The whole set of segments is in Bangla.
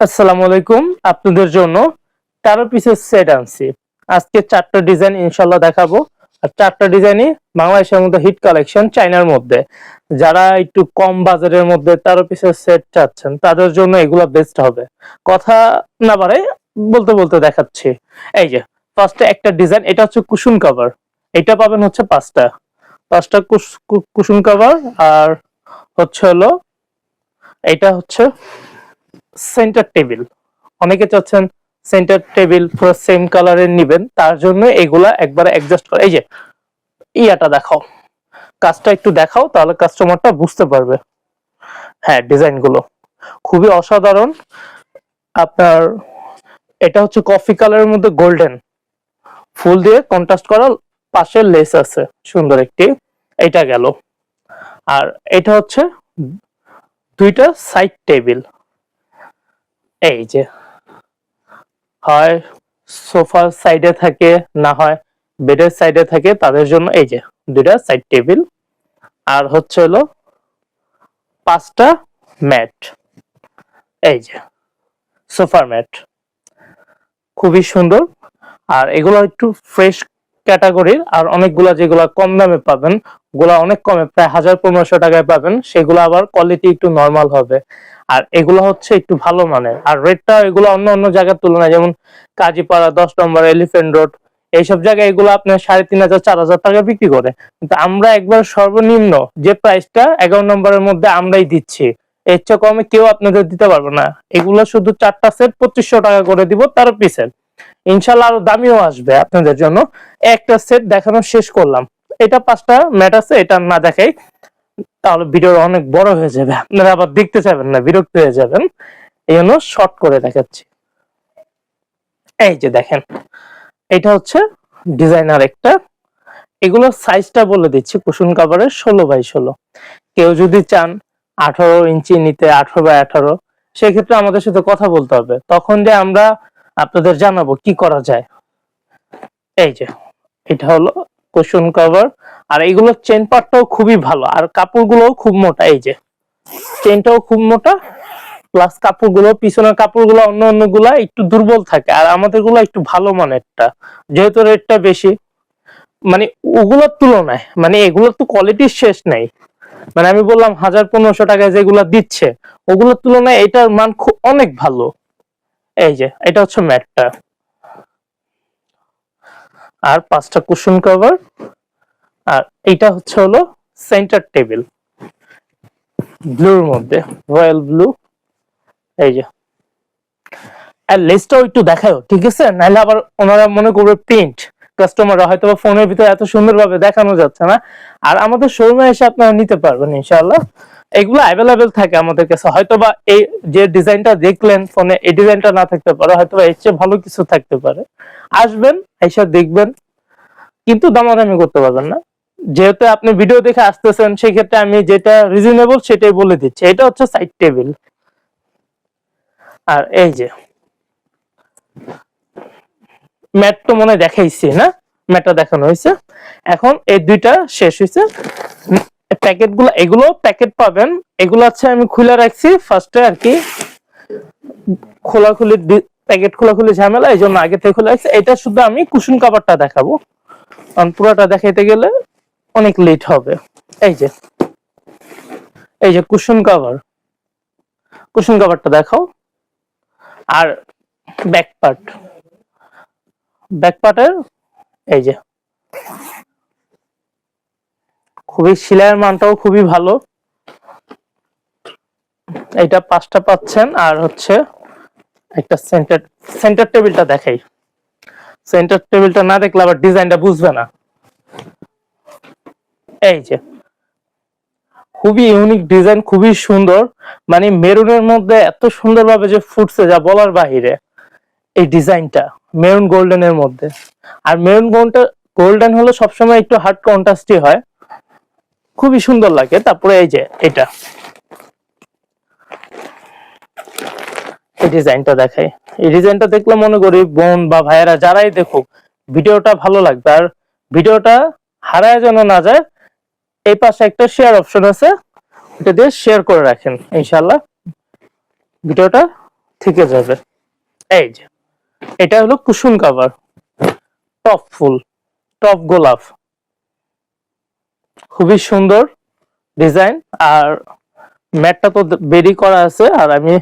আসসালামু আলাইকুম। আপনাদের জন্য 13 পিসের সেট আনছি। আজকে 4টা ডিজাইন ইনশাআল্লাহ দেখাবো। আর 4টা ডিজাইনই বাংলাদেশের মধ্যে হিট কালেকশন, চায়নার মধ্যে। যারা একটু কম বাজেটের মধ্যে 13 পিসের সেট চাচ্ছেন তাদের জন্য এগুলা বেস্ট হবে। কথা না বাড়াই বলতে বলতে দেখাচ্ছি। এই যে ফার্স্টে একটা ডিজাইন, এটা হচ্ছে কুশন কভার। এটা পাবেন হচ্ছে 5টা কুশন কভার। আর হচ্ছে হলো এটা হচ্ছে সেন্টার টেবিল। অনেকে চাচ্ছেন সেন্টার টেবিল পুরো সেম কালারের নিবেন, তার জন্য এগুলা একবারে অ্যাডজাস্ট করে। এই যে ইয়াটা দেখাও, কাজটা একটু দেখাও, তাহলে কাস্টমারটা বুঝতে পারবে। হ্যাঁ, ডিজাইন গুলো খুবই অসাধারণ। আপনার এটা হচ্ছে কফি কালারের মধ্যে গোল্ডেন ফুল দিয়ে কন্ট্রাস্ট করা, পাশে লেস আছে সুন্দর একটি। এটা গেল। আর এটা হচ্ছে দুইটা সাইড টেবিল। এই যে হয় সোফার সাইডে থাকে, না হয় বেডের সাইডে থাকে, তাদের জন্য এই যে দুইটা সাইড টেবিল। আর হচ্ছে হলো 5টা ম্যাট। এই যে সোফার ম্যাট খুবই সুন্দর। আর এগুলো একটু ফ্রেশ ক্যাটাগরির। আর অনেকগুলা যেগুলা কম দামে পাবেন, ওগুলা অনেক কমে, প্রায় 1000-1500 টাকায় পাবেন, সেগুলো আবার কোয়ালিটি একটু নরমাল হবে। আর এগুলো হচ্ছে একটু ভালো মানের। আর রেটটা এগুলো অন্য অন্য জায়গার তুলনায়, যেমন কাজীপাড়া 10 নম্বর, এলিফ্যান্ট রোড, এইসব জায়গায় এগুলো আপনার 3500-4000 টাকা বিক্রি করে। কিন্তু আমরা একবার সর্বনিম্ন যে প্রাইসটা 11 নম্বরের মধ্যে আমরাই দিচ্ছি, এর চেয়ে কমে কেউ আপনাদের দিতে পারবে না। এগুলো শুধু 4টা সেট 2500 টাকা করে দিব 13 পিসের। ইনশাল্লাহ আরো দামিও আসবে আপনাদের জন্য। একটা সেট দেখানো শেষ করলাম। এটা 5টা ম্যাট আছে, এটা না দেখাই তাহলে ভিডিও অনেক বড় হয়ে যাবে, আপনারা আবার দেখতে চাইবেন না, বিরক্ত হয়ে যাবেন। এই জন্য শর্ট করে দেখাচ্ছি। এই যে দেখেন, এটা হচ্ছে ডিজাইনার একটা। এগুলোর সাইজটা বলে দিচ্ছি, কুশন কাভারের 16x16। কেউ যদি চান 18 ইঞ্চি নিতে, 18x18, সেক্ষেত্রে আমাদের সাথে কথা বলতে হবে, তখন যে আমরা আপনাদের জানাবো কি করা যায়। এই যে এটা হলো কুশন কভার। আর এগুলোর চেন পার্টটাও খুবই ভালো, আর কাপড়গুলোও খুব মোটা। এই যে চেনটাও খুব মোটা, প্লাস কাপড়গুলো, পিছনের কাপড়গুলো অন্য অন্য গুলা একটু দুর্বল থাকে, আর আমাদের গুলা একটু ভালো মানেরটা, যেহেতু রেটটা বেশি। মানে ওগুলোর তুলনায়, মানে এগুলোর তো কোয়ালিটির শেষ নাই। মানে আমি বললাম 1000-1500 টাকায় যেগুলো দিচ্ছে, ওগুলোর তুলনায় এটার মান খুব অনেক ভালো। এই যে এটা হচ্ছে ম্যাটটা। আর 5টা কুশন কভার। আর এটা হচ্ছে হলো সেন্টার টেবিল, ব্লুর মধ্যে, রয়্যাল ব্লু। এই যে আর লেসটাও একটু দেখাও, ঠিক আছে? নাহলে আবার ওনারা মনে করবে প্রিন্ট। কাস্টমাররা হয়তো ফোনের ভিতরে এত সুন্দরভাবে দেখানো যাচ্ছে না। আর আমাদের শোরুমে এসে আপনারা নিতে পারবেন ইনশাআল্লাহ। এগুলো অ্যাভেলেবেল থাকে আমাদের কাছে। হয়তোবা এই যে ডিজাইনটা দেখলেন ফোনে, এই ডিজাইনটা না থাকতে পারে, হয়তোবা এর চেয়ে ভালো কিছু থাকতে পারে। আসবেন, এসে দেখবেন, কিন্তু দামাদামি করতে পারবেন না। যেহেতু আপনি ভিডিও দেখে আসতেছেন, সেই ক্ষেত্রে আমি যেটা রিজনেবল সেটাই বলে দিচ্ছি। এটা হচ্ছে সাইড টেবিল। আর এই যে ম্যাট তো মনে দেখাইছি না, ম্যাটটা দেখানো হয়েছে। এখন এই দুইটা শেষ হয়েছে। প্যাকেটগুলো, এগুলো প্যাকেট পাবেন। এগুলো হচ্ছে আমি খুলে রাখছি ফার্স্টে আর কি, খোলাখুলি প্যাকেট খোলাখুলি ঝামেলা, এই জন্য আগে থেকে খুলে রাখছি। এটা শুধু আমি কুশন কাভারটা দেখাবো, কারণ পুরোটা দেখাইতে গেলে অনেক লেট হবে। এই যে এই যে কুশন কাভার, কুশন কাভারটা দেখাও। আর ব্যাক পার্ট, ব্যাক পার্টের এই যে খুবই সেলাইয়ের মানটাও খুবই ভালো। এটা 5টা পাচ্ছেন। আর হচ্ছে একটা সেন্টার, সেন্টার টেবিলটা দেখাই। সেন্টার টেবিলটা না দেখলে আবার ডিজাইনটা বুঝবে না। এই যে খুবই ইউনিক ডিজাইন, খুবই সুন্দর। মানে মেরুনের মধ্যে এত সুন্দরভাবে যে ফুটছে, যা বলার বাহিরে। এই ডিজাইনটা মেরুন গোল্ডেনের মধ্যে। আর মেরুন গোল্ডেন হলো সবসময় একটু হার্ড কন্ট্রাস্টই হয়, খুবই সুন্দর লাগে। তারপরে এই যে এটা, এই ডিজাইনটা দেখাই। এই ডিজাইনটা দেখলে মনে করি বোন বা ভাইয়েরা যারাই দেখুক, ভিডিওটা ভালো লাগবে। আর ভিডিওটা হারায় যেন না যায়, এই পাশে একটা শেয়ার অপশন আছে, এটা দিয়ে শেয়ার করে রাখেন, ইনশাআল্লাহ ভিডিওটা থেকে যাবে। এই যে এটা হলো কুশন কভার, টপ ফুল, টপ গোলাপ, খুবই সুন্দর ডিজাইন। আর ম্যাটটা তো বেরি করা আছে। আর আমি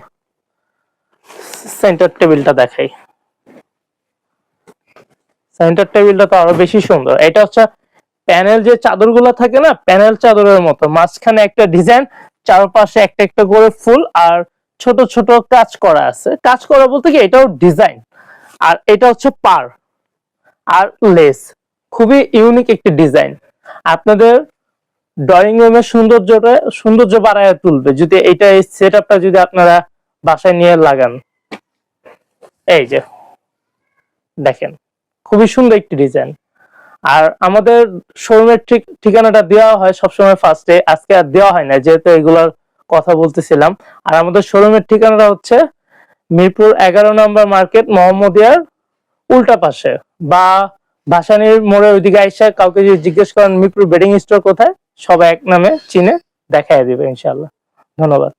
সেন্টার টেবিলটা দেখাই, সেন্টার টেবিলটা তো আরো বেশি সুন্দর। এটা হচ্ছে প্যানেল যে চাদরগুলো থাকে না, প্যানেল চাদরের মতো, মাঝখানে একটা ডিজাইন, চারপাশে একটা একটা করে ফুল, আর ছোট ছোট কাজ করা আছে। কাজ করা বলতে কি, এটাও ডিজাইন। আর এটা হচ্ছে পার আর লেস, খুবই ইউনিক একটি ডিজাইন। আপনাদের ড্রয়িং রুমের সৌন্দর্য বাড়ায় তুলবে যদি এইটা, এই সেটআপটা যদি আপনারা বাসায় নিয়ে লাগান। এই যে দেখেন, খুবই সুন্দর একটি ডিজাইন। আর আমাদের শোরুমের ঠিকানাটা দেওয়া হয় সবসময় ফার্স্টে, আজকে আর দেওয়া হয় না যেহেতু এগুলোর কথা বলতেছিলাম। আর আমাদের শোরুমের ঠিকানাটা হচ্ছে মিরপুর 11 নম্বর মার্কেট, মোহাম্মদিয়ার উল্টা পাশে, বা ভাসানীর মোড়ে ওইদিকে আইসা কাউকে যদি জিজ্ঞেস করেন মিরপুর বেডিং স্টোর কোথায়, সবাই এক নামে চিনে দেখায় দিবে ইনশাআল্লাহ। ধন্যবাদ।